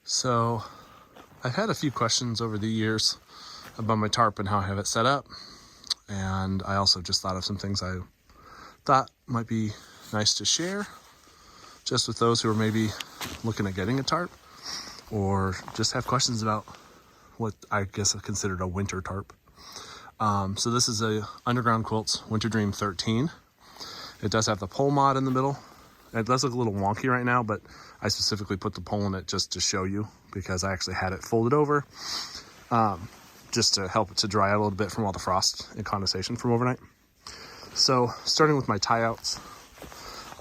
So I've had a few questions over the years about my tarp and how I have it set up. And I also just thought of some things I thought might be nice to share just with those who are maybe looking at getting a tarp or just have questions about what I guess I considered a winter tarp. So this is a Underground Quilts Winter Dream 13. It does have the pole mod in the middle. It does look a little wonky right now, but I specifically put the pole in it just to show you because I actually had it folded over just to help it to dry out a little bit from all the frost and condensation from overnight. So starting with my tie outs,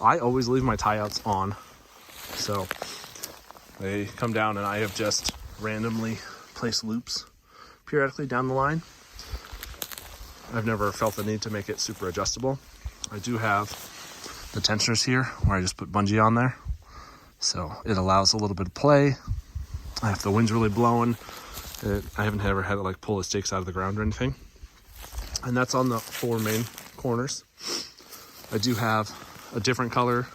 I always leave my tie outs on. So they come down and I have just randomly placed loops periodically down the line. I've never felt the need to make it super adjustable. I do have the tensioners here where I just put bungee on there. So it allows a little bit of play. If the wind's really blowing, I haven't ever had it like pull the stakes out of the ground or anything. And that's on the 4 main corners. I do have a different color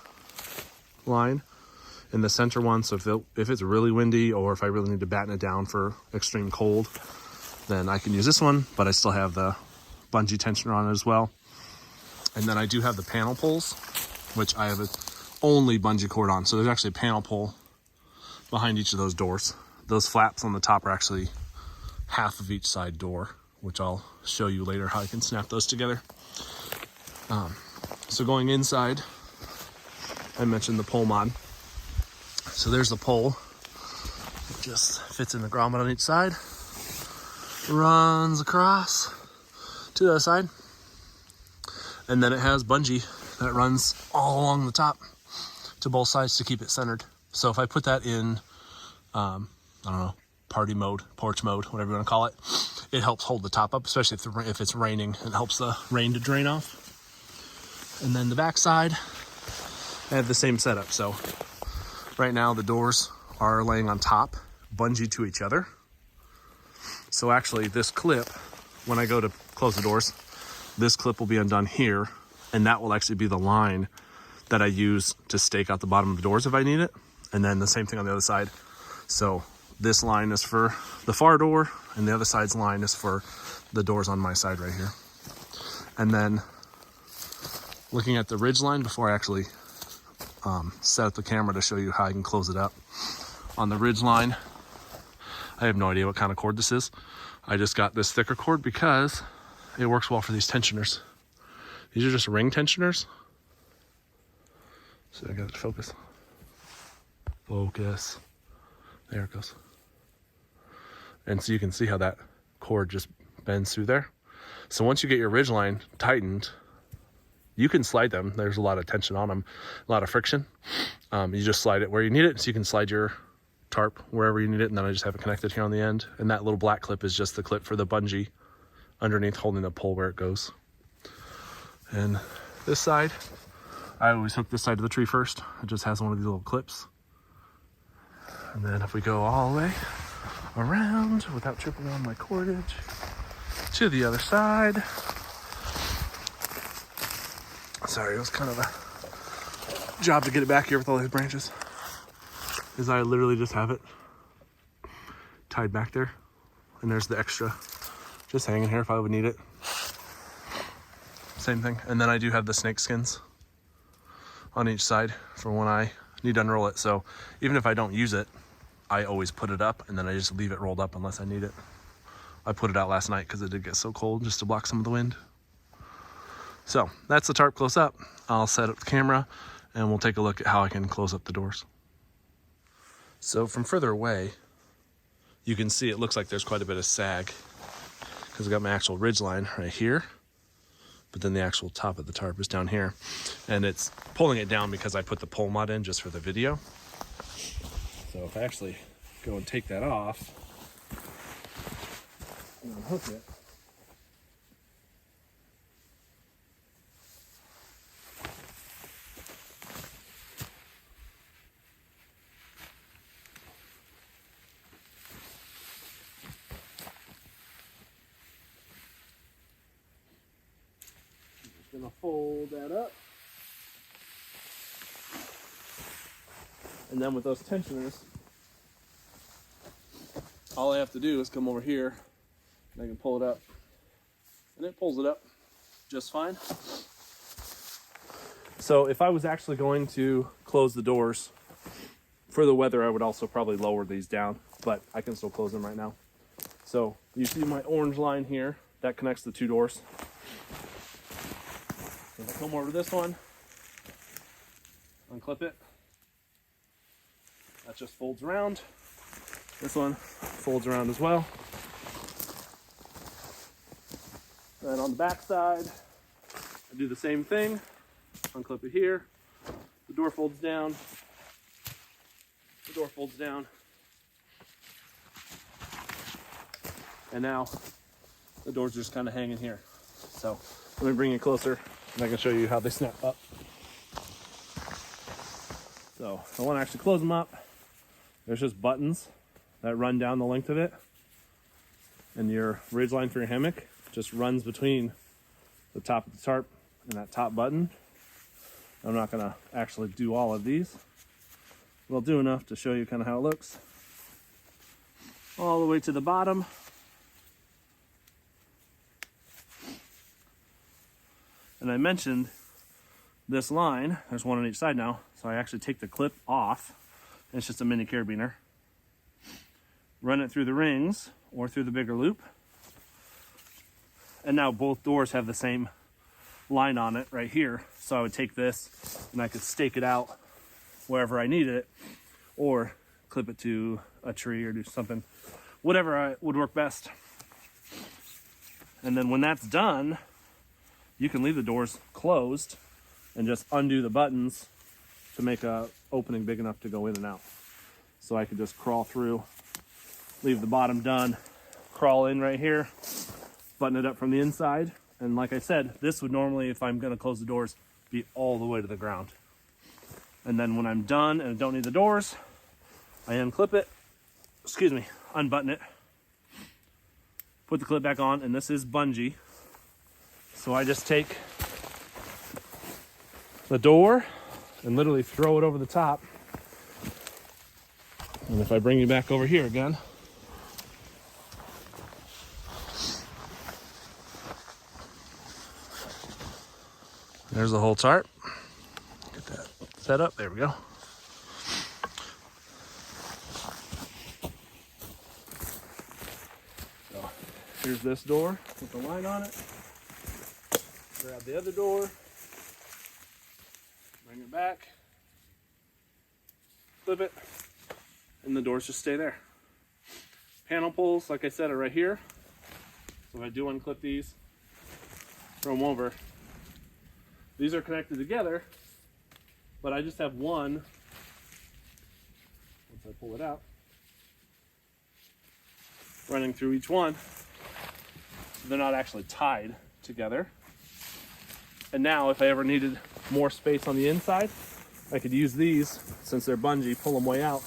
line in the center one. So if it's really windy or if I really need to batten it down for extreme cold, then I can use this one, but I still have the bungee tensioner on it as well. And then I do have the panel poles, which I have only bungee cord on. So there's actually a panel pole behind each of those doors. Those flaps on the top are actually half of each side door, which I'll show you later how I can snap those together. So going inside, I mentioned the pole mod. So there's the pole. It just fits in the grommet on each side, runs across to the other side, and then it has bungee that runs all along the top to both sides to keep it centered. So if I put that in, I don't know, party mode, porch mode, whatever you want to call it, it helps hold the top up, especially if it's raining. It helps the rain to drain off. And then the back side, I have the same setup. So right now the doors are laying on top, bungee to each other. So actually this clip, when I go to close the doors, this clip will be undone here, and that will actually be the line that I use to stake out the bottom of the doors if I need it. And then the same thing on the other side. So this line is for the far door, and the other side's line is for the doors on my side right here. And then looking at the ridge line before I actually set up the camera to show you how I can close it up. On the ridge line, I have no idea what kind of cord this is. I just got this thicker cord because it works well for these tensioners. These are just ring tensioners. So I got it to focus. Focus. There it goes. And so you can see how that cord just bends through there. So once you get your ridge line tightened, you can slide them. There's a lot of tension on them, a lot of friction. You just slide it where you need it. So you can slide your tarp wherever you need it. And then I just have it connected here on the end. And that little black clip is just the clip for the bungee underneath holding the pole where it goes. And this side, I always hook this side to the tree first. It just has one of these little clips. And then if we go all the way around without tripping on my cordage to the other side. Sorry, it was kind of a job to get it back here with all these branches. Is I literally just have it tied back there. And there's the extra just hanging here if I would need it. Same thing. And then I do have the snake skins on each side for when I need to unroll it. So even if I don't use it, I always put it up and then I just leave it rolled up unless I need it. I put it out last night because it did get so cold just to block some of the wind. So that's the tarp close up. I'll set up the camera and we'll take a look at how I can close up the doors. So from further away, you can see it looks like there's quite a bit of sag because I got my actual ridge line right here, but then the actual top of the tarp is down here, and it's pulling it down because I put the pole mod in just for the video. So if I actually go and take that off and unhook it, I'm gonna fold that up. And then with those tensioners, all I have to do is come over here and I can pull it up, and it pulls it up just fine. So if I was actually going to close the doors for the weather, I would also probably lower these down, but I can still close them right now. So you see my orange line here, that connects the two doors. So if I come over to this one, unclip it, that just folds around. This one folds around as well. Then on the back side, I do the same thing. Unclip it here. The door folds down. The door folds down. And now the door's just kind of hanging here. So let me bring it closer and I can show you how they snap up. So if I want to actually close them up, there's just buttons that run down the length of it. And your ridge line for your hammock just runs between the top of the tarp and that top button. I'm not going to actually do all of these, but I'll do enough to show you kind of how it looks. All the way to the bottom. And I mentioned this line, there's one on each side now, so I actually take the clip off, and it's just a mini carabiner. Run it through the rings or through the bigger loop. And now both doors have the same line on it right here. So I would take this and I could stake it out wherever I needed it, or clip it to a tree or do something, whatever would work best. And then when that's done, you can leave the doors closed and just undo the buttons to make a opening big enough to go in and out. So I could just crawl through, leave the bottom done, crawl in right here, button it up from the inside. And like I said, this would normally, if I'm gonna close the doors, be all the way to the ground. And then when I'm done and I don't need the doors, I unclip it, unbutton it, put the clip back on, and this is bungee. So I just take the door and literally throw it over the top. And if I bring you back over here again, there's the whole tarp. Get that set up. There we go. So here's this door with the line on it. Grab the other door. Bring it back. Flip it. And the doors just stay there. Panel pulls, like I said, are right here. So if I do unclip these, throw them over. These are connected together, but I just have one. Once I pull it out, running through each one. They're not actually tied together. And now if I ever needed more space on the inside, I could use these, since they're bungee, pull them way out,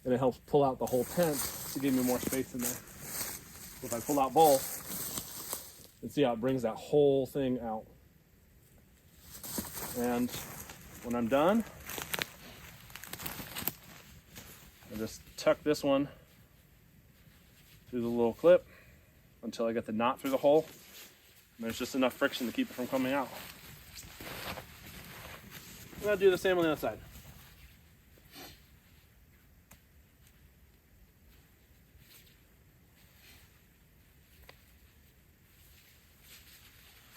and it helps pull out the whole tent to give me more space in there. So if I pull out both, and see how it brings that whole thing out. And when I'm done, I just tuck this one through the little clip until I get the knot through the hole. And there's just enough friction to keep it from coming out. And I'll do the same on the other side.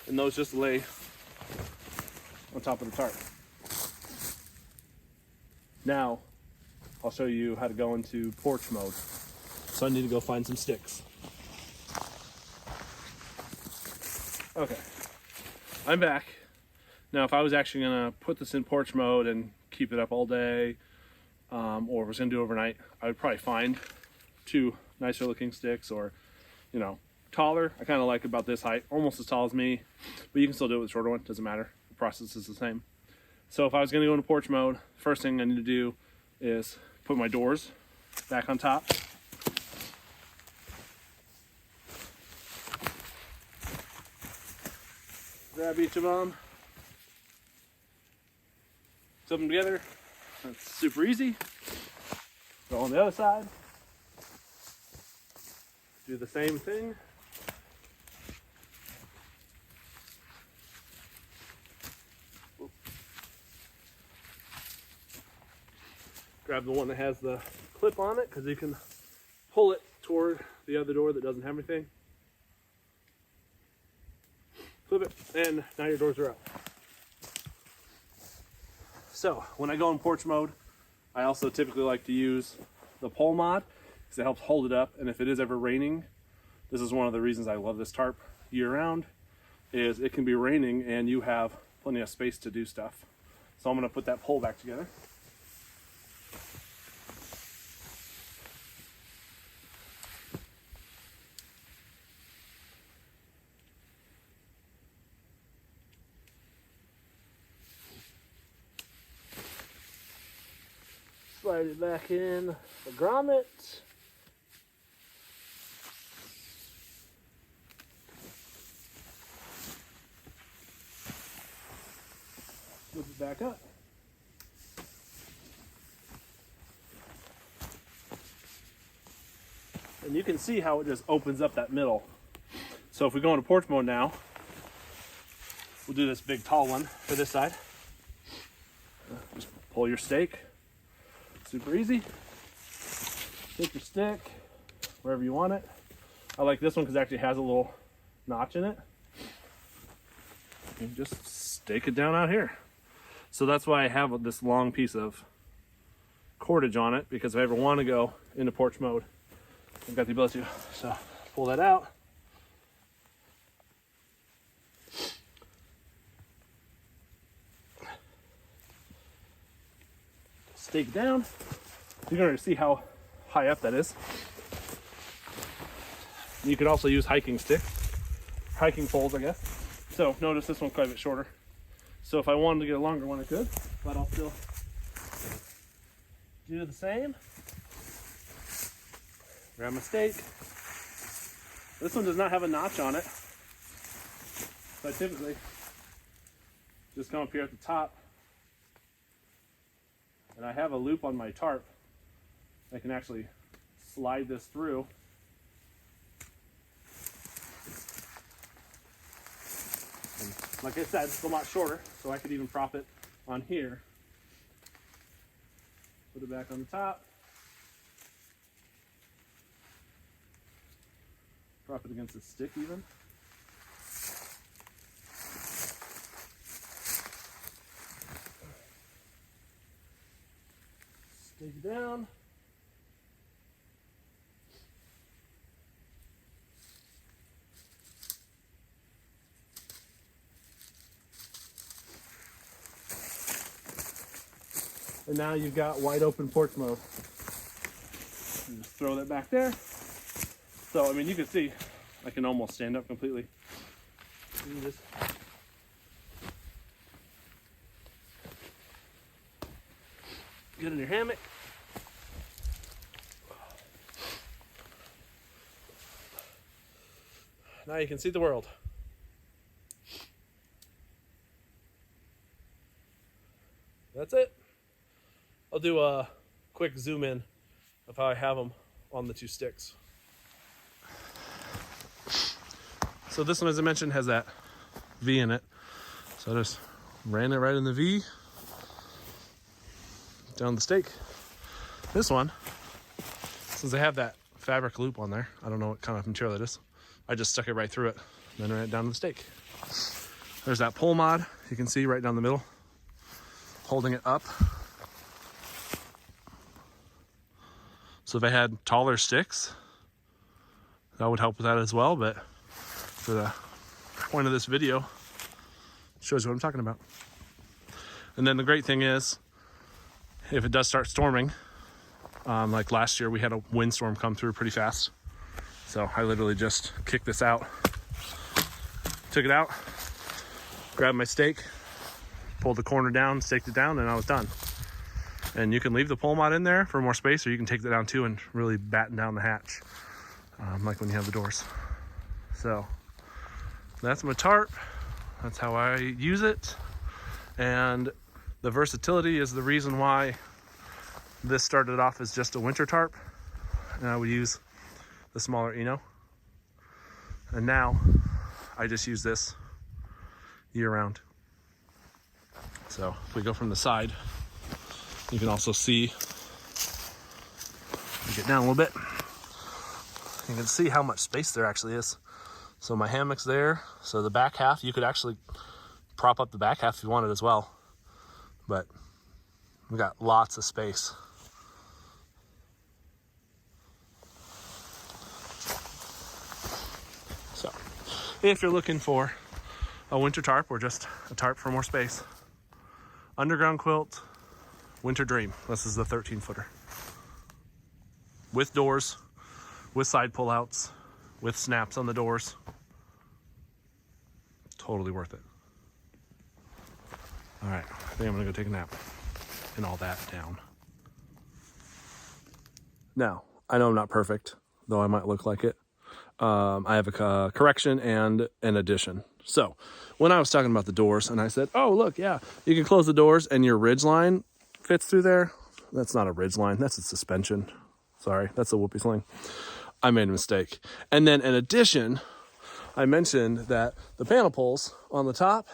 And those just lay on top of the tarp. Now, I'll show you how to go into porch mode. So I need to go find some sticks. Okay, I'm back. Now, if I was actually gonna put this in porch mode and keep it up all day, or was gonna do overnight, I would probably find two nicer looking sticks, or, you know, taller. I kind of like about this height, almost as tall as me, but you can still do it with a shorter one, doesn't matter. The process is the same. So if I was gonna go into porch mode, first thing I need to do is put my doors back on top. Grab each of them, clip them together. That's super easy. Go on the other side. do the same thing. Grab the one that has the clip on it because you can pull it toward the other door that doesn't have anything. Flip it, and now your doors are out. So when I go in porch mode, I also typically like to use the pole mod because it helps hold it up. And if it is ever raining, this is one of the reasons I love this tarp year round, is it can be raining and you have plenty of space to do stuff. So I'm gonna put that pole back together. Slide it back in the grommet. Flip it back up. And you can see how it just opens up that middle. So if we go into porch mode now, we'll do this big tall one for this side. Just pull your stake. Super easy. Take your stick wherever you want it. I like this one because it actually has a little notch in it. And just stake it down out here. So that's why I have this long piece of cordage on it, because if I ever want to go into porch mode, I've got the ability to. So pull that out. Stake down. You're going to see how high up that is. You could also use hiking sticks, hiking poles, I guess. So notice this one's quite a bit shorter. So if I wanted to get a longer one, I could, but I'll still do the same. Grab my stake. This one does not have a notch on it. So I typically just come up here at the top. And I have a loop on my tarp. I can actually slide this through. And like I said, it's a lot shorter, so I could even prop it on here. Put it back on the top. Prop it against the stick even. Take it down. And now you've got wide open porch mode. And just throw that back there. So, I mean, you can see I can almost stand up completely. You can just get in your hammock. Now you can see the world. That's it. I'll do a quick zoom in of how I have them on the two sticks. So this one, as I mentioned, has that V in it. So I just ran it right in the V. Down the stake. This one, since I have that fabric loop on there, I don't know what kind of material that is, I just stuck it right through it, then ran it down to the stake. There's that pole mod, you can see right down the middle, holding it up. So if I had taller sticks, that would help with that as well, but for the point of this video, it shows you what I'm talking about. And then the great thing is, if it does start storming, like last year we had a windstorm come through pretty fast. So I literally just kicked this out, took it out, grabbed my stake, pulled the corner down, staked it down, and I was done. And you can leave the pole mod in there for more space, or you can take that down too and really batten down the hatch, like when you have the doors. So that's my tarp. That's how I use it. And the versatility is the reason why this started off as just a winter tarp, and I would use the smaller Rhino And now I just use this year round. So if we go from the side, you can also see, get down a little bit, you can see how much space there actually is. So my hammock's there. So the back half, you could actually prop up the back half if you wanted as well. But we got lots of space. So if you're looking for a winter tarp or just a tarp for more space, underground quilt, Winter Dream. This is the 13-footer. With doors, with side pullouts, with snaps on the doors. Totally worth it. All right, I think I'm gonna go take a nap and all that down. Now, I know I'm not perfect, though I might look like it. I have a correction and an addition. So when I was talking about the doors and I said, oh, look, yeah, you can close the doors and your ridge line fits through there. That's not a ridge line, that's a suspension. Sorry, that's a whoopee sling. I made a mistake. And then in addition, I mentioned that the panel pulls on the top,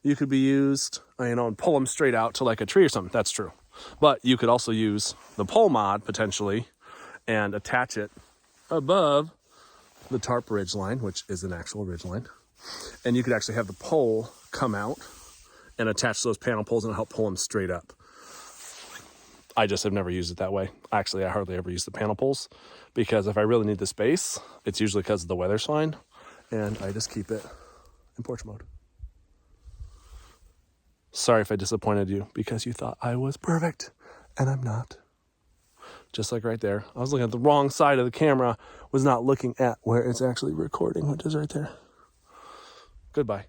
you could be used, and pull them straight out to like a tree or something. That's true. But you could also use the pole mod potentially and attach it above the tarp ridge line, which is an actual ridge line. And you could actually have the pole come out and attach those panel poles and help pull them straight up. I just have never used it that way. Actually, I hardly ever use the panel poles because if I really need the space, it's usually because the weather's fine and I just keep it in porch mode. Sorry if I disappointed you because you thought I was perfect and I'm not. Just like right there. I was looking at the wrong side of the camera, was not looking at where it's actually recording, which is right there. Goodbye.